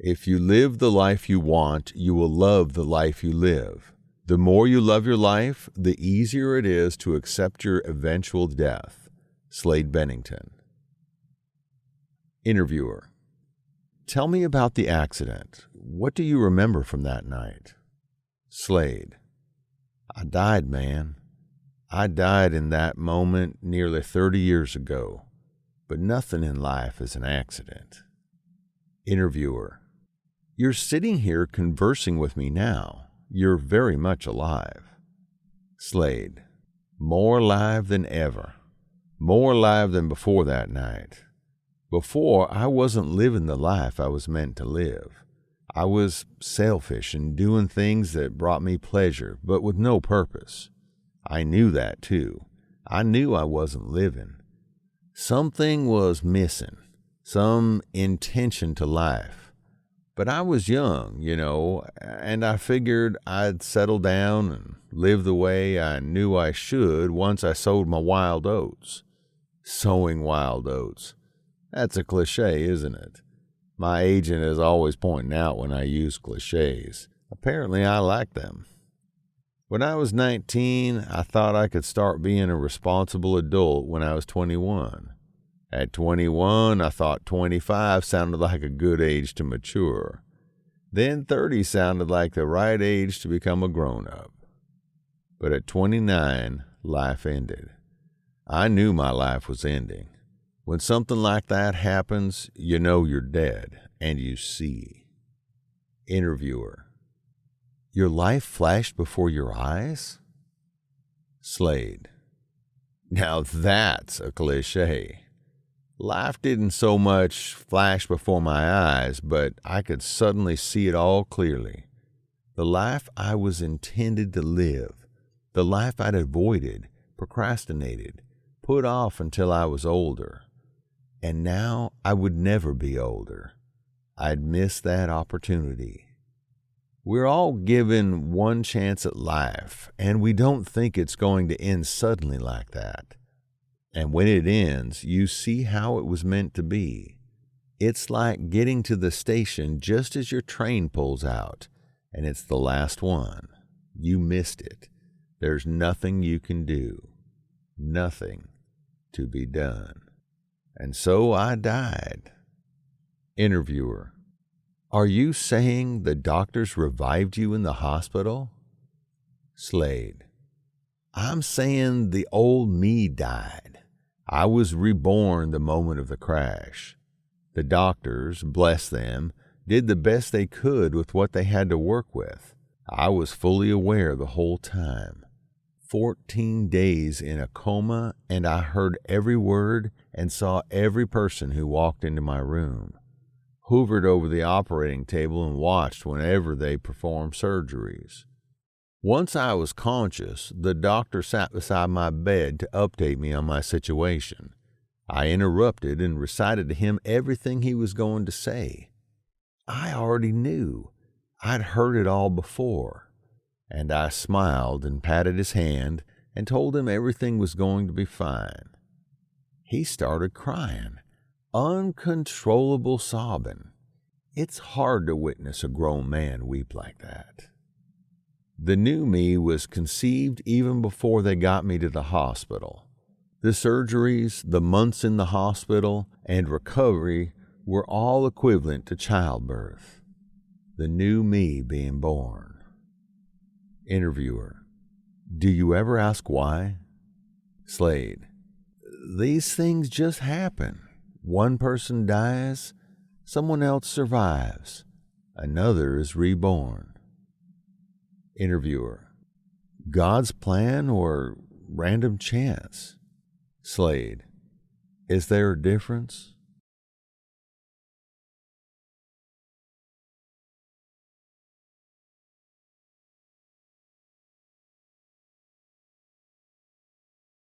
If you live the life you want, you will love the life you live. The more you love your life, the easier it is to accept your eventual death. Slade Bennington. Interviewer. Tell me about the accident. What do you remember from that night? Slade. I died, man. I died in that moment nearly 30 years ago, but nothing in life is an accident. Interviewer. You're sitting here conversing with me now. You're very much alive. Slade. More alive than ever. More alive than before that night. Before, I wasn't living the life I was meant to live. I was selfish and doing things that brought me pleasure, but with no purpose. I knew that, too. I knew I wasn't living. Something was missing, some intention to life. But I was young, and I figured I'd settle down and live the way I knew I should once I sowed my wild oats. Sowing wild oats. That's a cliche, isn't it? My agent is always pointing out when I use cliches. Apparently I like them. When I was 19, I thought I could start being a responsible adult when I was 21. At 21, I thought 25 sounded like a good age to mature. Then 30 sounded like the right age to become a grown-up. But at 29, life ended. I knew my life was ending. When something like that happens, you know you're dead, and you see. Interviewer. Your life flashed before your eyes? Slade. Now that's a cliche. Life didn't so much flash before my eyes, but I could suddenly see it all clearly. The life I was intended to live, the life I'd avoided, procrastinated, put off until I was older. And now I would never be older. I'd miss that opportunity. We're all given one chance at life, and we don't think it's going to end suddenly like that. And when it ends, you see how it was meant to be. It's like getting to the station just as your train pulls out, and it's the last one. You missed it. There's nothing you can do. Nothing to be done. And so I died. Interviewer. Are you saying the doctors revived you in the hospital? Slade. I'm saying the old me died. I was reborn the moment of the crash. The doctors, bless them, did the best they could with what they had to work with. I was fully aware the whole time. 14 days in a coma, and I heard every word and saw every person who walked into my room. Hoovered over the operating table and watched whenever they performed surgeries. Once I was conscious, the doctor sat beside my bed to update me on my situation. I interrupted and recited to him everything he was going to say. I already knew. I'd heard it all before. And I smiled and patted his hand and told him everything was going to be fine. He started crying, uncontrollable sobbing. It's hard to witness a grown man weep like that. The new me was conceived even before they got me to the hospital. The surgeries, the months in the hospital, and recovery were all equivalent to childbirth. The new me being born. Interviewer. Do you ever ask why? Slade. These things just happen. One person dies, someone else survives, another is reborn. Interviewer. God's plan or random chance? Slade. Is there a difference?